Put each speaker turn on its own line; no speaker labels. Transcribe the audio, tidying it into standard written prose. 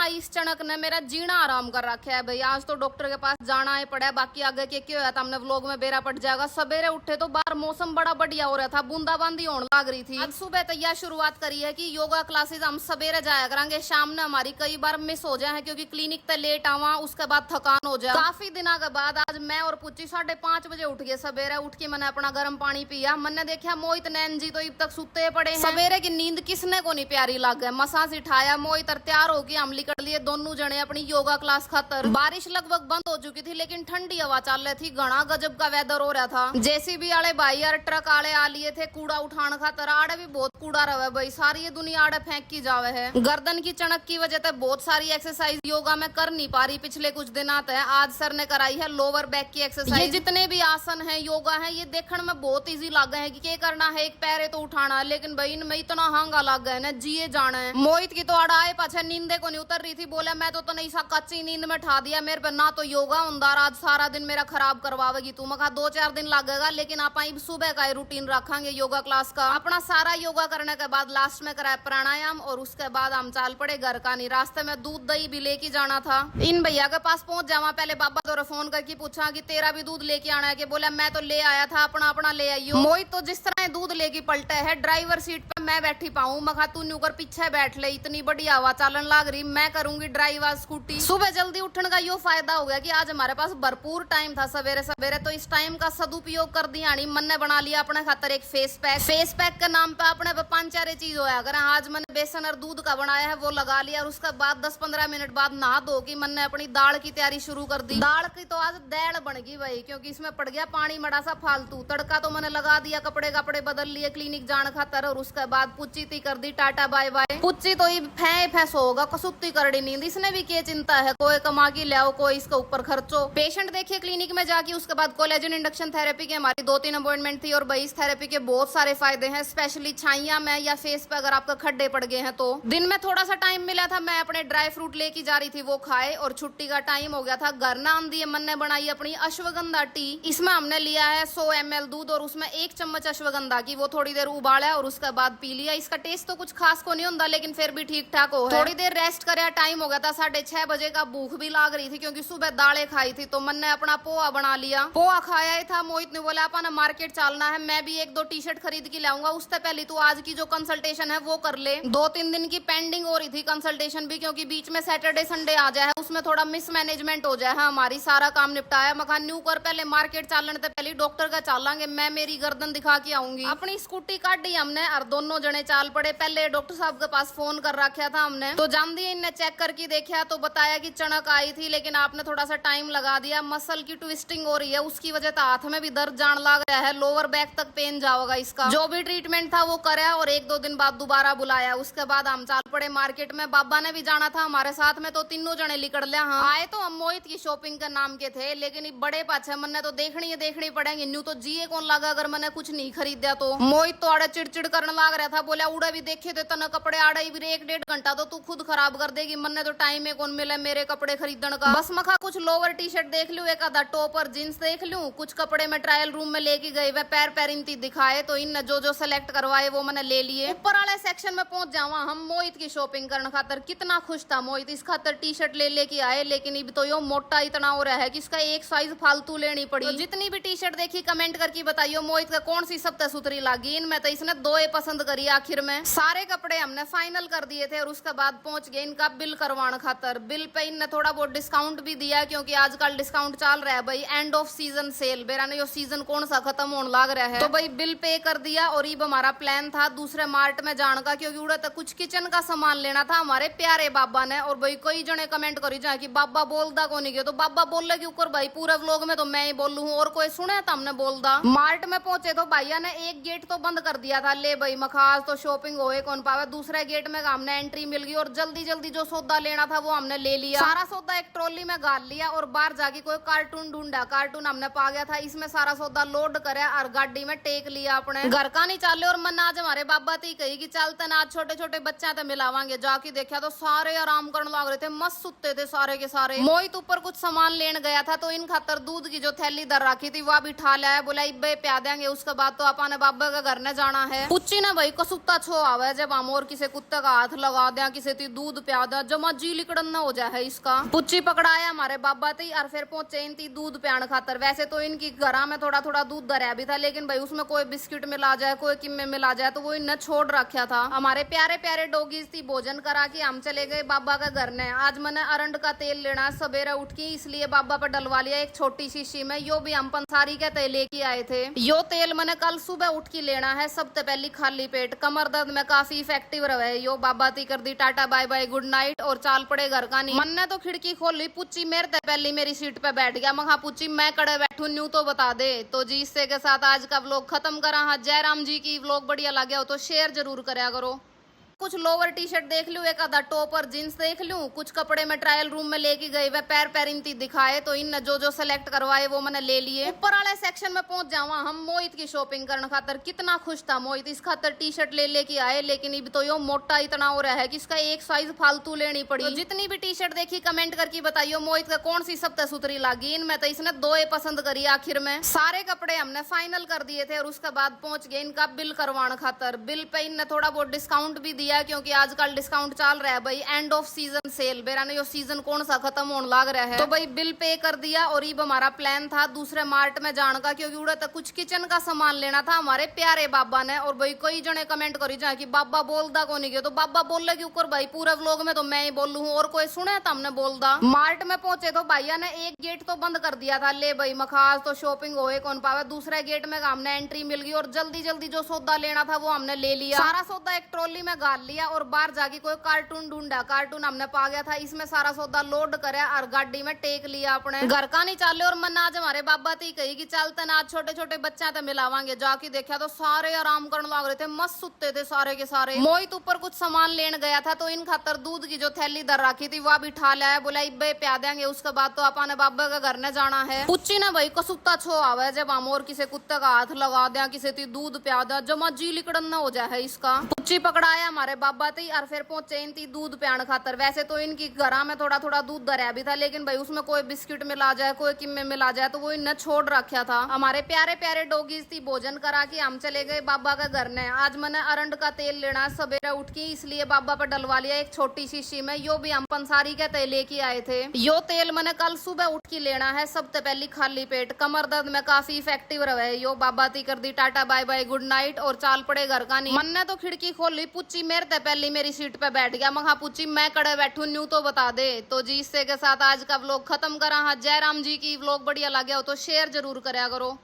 इस चणक ने मेरा जीना आराम कर रखा है भाई। आज तो डॉक्टर के पास जाना है पड़ा, बाकी आगे के क्या होया था हमने व्लॉग में बेरा पड़ जाएगा। सवेरे उठे तो बाहर मौसम बड़ा बढ़िया हो रहा था, बूंदाबांदी होने लग रही थी। आज सुबह तैयार शुरुआत करी है कि योगा क्लासेस हम सवेरे जाया करेंगे, शाम ने हमारी कई बार मिस हो जाए क्योंकि क्लिनिक पे लेट आवा, उसके बाद थकान हो जाए। काफी दिनों के बाद आज मैं और पुच्ची 5:30 बजे उठ गए सवेरे। उठ के मैंने अपना गर्म पानी पिया। मैंने देखा मोहित नैन जी तो अब तक सुते पड़े हैं। सवेरे की नींद किसने को नहीं प्यारी लग गई। मसा से उठाया मोहित तैयार होके हम निकल लिए दोनों जने अपनी योगा क्लास खातर। बारिश लगभग बंद हो चुकी थी लेकिन ठंडी हवा चल रही थी, घना गजब का वेदर हो रहा था। जेसीबी वाले भाई और ट्रक वाले आ लिए थे कूड़ा उठाने खातर। आड़े भी बहुत कूड़ा रहा भाई, सारी ये दुनिया आड़े फेंक की जावे है। गर्दन की चणक की वजह से बहुत सारी एक्सरसाइज योगा में कर नहीं पा रही पिछले कुछ दिनों से। आज सर ने कराई है लोअर बैक की एक्सरसाइज। ये जितने भी आसन है योगा है ये देखने में बहुत इजी लगे है कि क्या करना है, एक पैरे तो उठाना, लेकिन भाई इनमें इतना हांगा लग गए ना जिए जाना है। मोहित की तो आड़ाए पाछे नींदे को नहीं उतर रही थी। बोला मैं तो नहीं सा कच्ची नींद में ठा दिया, मेरे पे ना तो योगा उंदार आज सारा दिन मेरा खराब करवावेगी तू। मैं कहा 2-4 दिन लगेगा लेकिन आप सुबह का रूटीन रखेंगे योगा क्लास का। अपना सारा योगा करने के बाद लास्ट में कराया प्राणायाम और उसके बाद हम चाल पड़े घर का। नहीं रास्ते में दूध दही भी लेके जाना था। इन भैया के पास पहुंच जावा पहले बाबा तो फोन करके पूछा कि तेरा भी दूध लेके आना है कि बोला मैं तो ले आया था, अपना अपना ले आई हो। मोहित तो जिस तरह दूध लेके पलटे है ड्राइवर सीट पे मैं बैठी पाऊं। मैं कहा तू नुकर पीछे बैठ ले, इतनी बड़ी हवा चलन लग रही, मैं करूंगी ड्राइव आज स्कूटी। सुबह जल्दी उठने का यो फायदा हो गया कि आज हमारे पास भरपूर टाइम था सवेरे सवेरे, तो इस टाइम का सदुपयोग कर दिया। मन ने बना लिया अपने खातर एक फेस पैक। फेस पैक के नाम पे अपने 5-4 चीज होया अगर आज मैंने बेसन और दूध का बनाया है वो लगा लिया और उसके बाद 10-15 मिनट बाद नहा धो के मैंने अपनी दाल की तैयारी शुरू कर दी। दाल की तो आज दाल बन गई भाई क्योंकि इसमें पड़ गया पानी मड़ा सा फालतू। तड़का तो मैंने लगा दिया, कपड़े बदल लिए क्लिनिक जाने खातर और उसके बाद पुच्ची ती कर दी टाटा बाय बाय। पुच्ची तो फैस होगा कसुत्ती करड़ी नींद, इसने भी क्या चिंता है, कोई कमा के लाओ कोई इसके ऊपर खर्चो। पेशेंट देखिए क्लिनिक में जाके उसके बाद कोलेजन इंडक्शन थेरेपी की हमारी 2-3 अपॉइंटमेंट थी और भाई इस थेरेपी के बहुत सारे फायदे हैं, स्पेशली छाइया में या फेस पे अगर आपका खड्डे पड़ गए हैं तो। दिन में थोड़ा सा टाइम मिला था, मैं अपने ड्राई फ्रूट लेके जा रही थी वो खाए और छुट्टी का टाइम हो गया था। घर ना आंदी मन ने बनाई अपनी अश्वगंधा टी। इसमें हमने लिया है 100 ml दूध और उसमें 1 चम्मच अश्वगंधा की वो थोड़ी देर उबाला और उसके बाद पी लिया। इसका टेस्ट तो कुछ खास को नहीं होता लेकिन फिर भी ठीक ठाक हो है। थोड़ी देर रेस्ट करे, टाइम हो गया था 6:30 बजे का। भूख भी लाग रही थी क्योंकि सुबह दालें खाई थी तो मन ने अपना पोहा बना लिया। पोहा खाया ही था। मोहित ने बोला अपन मार्केट चलना है, मैं भी 1-2 टी-शर्ट खरीद के लाऊंगा, उससे पहले तू आज की जो कंसल्टेशन है वो कर ले। 2-3 दिन की पेंडिंग हो रही थी कंसल्टेशन भी क्योंकि बीच में सैटरडे संडे आ जाए, उसमें थोड़ा मिसमैनेजमेंट हो जाए। हमारी सारा काम निपटाया। मकान न्यू कर पहले मार्केट चलने से पहले डॉक्टर का चलांगे, मैं मेरी गर्दन दिखा के आऊंगी। अपनी स्कूटी काट दी हमने और दोनों जने चाल पड़े। पहले डॉक्टर साहब के पास फोन कर रखा था हमने तो जान दिए, इनने चेक करके देखा तो बताया कि चणक आई थी लेकिन आपने थोड़ा सा टाइम लगा दिया। मसल की ट्विस्टिंग हो रही है उसकी वजह से हाथ में भी दर्द जान लग रहा है, लोअर बैक तक पेन जाओगा इसका। जो भी ट्रीटमेंट था वो कराया और 1-2 दिन बाद दोबारा बुलाया। उसके बाद हम चाल पड़े मार्केट में। बाबा ने भी जाना था हमारे साथ में तो तीनों जने निकल लिया। हाँ आए तो हम मोहित की शॉपिंग के नाम के थे लेकिन बड़े पाछे मन तो देखनी पड़ेंगे, न्यू तो जिए कौन लगा अगर मैंने कुछ नहीं खरीदा तो। मोहित तो आड़े चिड़चिड़ करने लग रहा था, बोला उड़ा भी देखे थे तना कपड़े आड़े भी 1-1.5 घंटा तो तू खुद खराब कर देगी, मन तो टाइम में कौन मिले मेरे कपड़े खरीदन का। बस मखा कुछ लोअर टी-शर्ट देख लूं, एक आधा टॉप और जींस देख लूं, कुछ कपड़े में ट्रायल रूम में लेके गए वे पैर इंती दिखाए तो इन जो सेलेक्ट करवाए वो मैंने ले लिए। ऊपर वाले सेक्शन में पहुंच जावा हम मोहित की शॉपिंग करने खातर। कितना खुश था मोहित, इस खातर टी-शर्ट लेके आए लेकिन अब तो यो मोटा इतना हो रहा है कि इसका एक साइज फालतू लेनी पड़ी। तो जितनी भी टी-शर्ट देखी कमेंट करके बताइयो मोहित का कौन सी सबसे सुथरी लगी। इनमें तो इसने 2 पसंद करी। आखिर में सारे कपड़े हमने फाइनल कर दिए थे और उसके बाद पहुंच गए इनका बिल करवाने खातर। बिल पे इनने थोड़ा बहुत डिस्काउंट भी दिया क्योंकि आजकल डिस्काउंट चल रहा है भाई, एंड ऑफ सीजन सेल। बेरा ने यो सीजन कौन सा खत्म होने लग रहा है तो भाई बिल पे कर दिया। और अब हमारा प्लान था दूसरे मार्ट में जाने का क्योंकि उड़े तक कुछ किचन का सामान लेना था हमारे प्यारे बाबा ने। और भाई कई जने कमेंट करी जाए कि बाबा बोलदा को नहीं गया तो बाबा बोल के ऊपर भाई पूरे व्लॉग में तो मैं ही बोलू हूँ और कोई सुने तो हमने बोलदा। मार्ट में पहुंचे तो भैया ने एक गेट तो बंद कर दिया था, ले भाई मखास तो शॉपिंग होए कौन पावे। दूसरे गेट में हमने एंट्री मिल गई और जल्दी जो सौदा लेना था वो हमने ले लिया। सारा सौदा एक ट्रॉली में गाल लिया और बाहर जाके कोई कार्टून ढूंढा, कार्टून हमने पा गया था। इसमें सारा सौदा लोड करे और गाड़ी में टेक लिया अपने। घर का नहीं चाले और मन आज हमारे बाबा ती कही कि चलते ना आज छोटे बच्चा तो मिलावांगे। जाके देखा तो सारे आराम करने लग रहे थे, मस्त सुते थे सारे के सारे। मोहित ऊपर कुछ सामान लेने गया था तो इन खातर दूध की जो थैली दर रखी थी वह भी ठा लाया। बोला इब्बे प्या देंगे उसके बाद तो अपने बाबा के घर ने जाना है। पुच्ची ना भाई कसुत्ता छो आवे जब हम और किसी कुत्ते का हाथ लगा दें, किसी ती दूध प्या दें दा जमा जी लिकड़न ना हो जाए है इसका। पुच्ची पकड़ाया हमारे बाबा थी और फिर पहुंचे इनती दूध प्याण खातर। वैसे तो इनकी घरा में थोड़ा थोड़ा दूध दरिया भी था, लेकिन भाई उसमें कोई बिस्किट मिला जाए, कोई किम्मे मिला जाए, तो वो इनने छोड़ रखा था। हमारे प्यारे प्यारे डॉगीज थी, भोजन करा के हम चले गए बाबा के घर ने। आज मैंने अरंड का तेल लेना सवेरे उठ के, इसलिए बाबा पर डलवा लिया एक छोटी शीशी में। यो भी हम पंसारी के तेल लेके आए थे। यो तेल मैंने कल सुबह उठ के लेना है, सबसे पहले खाली पेट। कमर दर्द में काफी इफेक्टिव रहे यो। बाबा ती कर दी टाटा बाय बाय गुड नाइट और चाल पड़े घर का नहीं। मन ने तो खिड़की खोली, पुच्ची मेरे ते पहले मेरी सीट पे बैठ गया। महा पुच्ची मैं कड़े बैठू न्यू तो बता दे। तो जी इससे के साथ आज का व्लॉग खत्म करा। हाँ, जयराम जी की व्लॉग बढ़िया लगे हो तो शेयर जरूर करया करो। कुछ लोअर टी शर्ट देख लूं, एक आधा टॉप और जींस देख लूं। कुछ कपड़े में ट्रायल रूम में लेके गए, वे पैर पैर इंती दिखाए, तो इन जो जो सेलेक्ट करवाए वो मैंने ले लिए। ऊपर वाले सेक्शन में पहुंच जावा हम मोहित की शॉपिंग करने खातर। कितना खुश था मोहित, इस खातर टी शर्ट ले लेके आए, लेकिन अब तो यो मोटा इतना हो रहा है कि इसका एक साइज फालतू लेनी पड़ी। तो जितनी भी टी शर्ट देखी कमेंट करके बताइयो मोहित का कौन सी सबसे सुथरी लगी। इनमें तो इसने दो पसंद करी। आखिर में सारे कपड़े हमने फाइनल कर दिए थे और उसके बाद पहुंच गए इनका बिल करवाने खातर। बिल पे इनने थोड़ा बहुत डिस्काउंट भी दिया, क्योंकि आजकल डिस्काउंट चल रहा है भाई, एंड ऑफ सीजन सेल। बेरा ने यो सीजन कौन सा खत्म होने लग रहा है, तो भाई बिल पे कर दिया। और अब हमारा प्लान था दूसरे मार्ट में जाने का, क्योंकि उड़े तक कुछ किचन का सामान लेना था हमारे प्यारे बाबा ने। और भाई कई जने कमेंट करी जाए कि बाबा बोलदा को नहीं गया, तो बाबा बोल के ऊपर भाई पूरे व्लॉग में तो मैं ही बोलू हूँ, और कोई सुने तो हमने बोलदा। मार्ट में पहुंचे तो भैया ने एक गेट तो बंद कर दिया था। ले भाई मखास तो शॉपिंग होए कौन पावे। दूसरे गेट में हमने एंट्री मिल गई और जल्दी जल्दी जो सौदा लेना था वो हमने ले लिया। सारा सौदा एक ट्रॉली में गाल लिया और बाहर जाके कोई कार्टून ढूंढा। कार्टून हमने पा गया था, इसमें सारा सौदा लोड करे और गाड़ी में टेक लिया अपने। घर का नहीं चाले और मन आज हमारे बाबा थी कही कि चलते ना आज छोटे छोटे बच्चा तो मिलावांगे। जाके देखा तो सारे आराम करने लग रहे थे, मस्त सुते थे सारे के सारे। मोहित ऊपर कुछ सामान लेने गया था, तो इन खातर दूध की जो थैली दर रखी थी वह भी ठा लाया। बोला इब्बे प्या देंगे, उसके बाद तो अपने बाबा के घर ने जाना है। पुच्ची ने भाई कसुत्ता छो आवे, जब हम और किसी कुत्ते का हाथ लगा दिया, किसी ती दूध प्या दिया, जमा जी लिकड़न ना हो जाए है इसका। पुच्ची पकड़ाया हमारे बाबा थी और फिर पहुंचे इनती दूध प्याण खातर। वैसे तो इनकी घरा में थोड़ा थोड़ा दूध दरिया भी था, लेकिन भाई उसमें कोई बिस्किट मिला जाए, कोई किम्मे मिला जाए, तो वो इनने छोड़ रखा था। हमारे प्यारे प्यारे डॉगीज थी, भोजन करा के हम चले गए बाबा के घर ने। आज मैंने अरंड का तेल लेना सवेरे उठ के, इसलिए बाबा पर डलवा लिया एक छोटी शीशी में। यो भी हम पंसारी के तेल लेके आए थे। यो तेल मैंने कल सुबह उठ के लेना है, सबसे पहले खाली पेट। कमर दर्द में काफी इफेक्टिव रहे यो। बाबा ती कर दी टाटा बाय बाय गुड नाइट और चाल पड़े घर का नहीं। मन ने तो खिड़की खोली, पुच्ची मेरे ते पहले मेरी सीट पे बैठ गया। महा पुच्ची मैं कड़े बैठू न्यू तो बता दे। तो जी इससे के साथ आज का व्लॉग खत्म करा। हाँ, जयराम जी की व्लॉग बढ़िया लगे हो तो शेयर जरूर करया करो।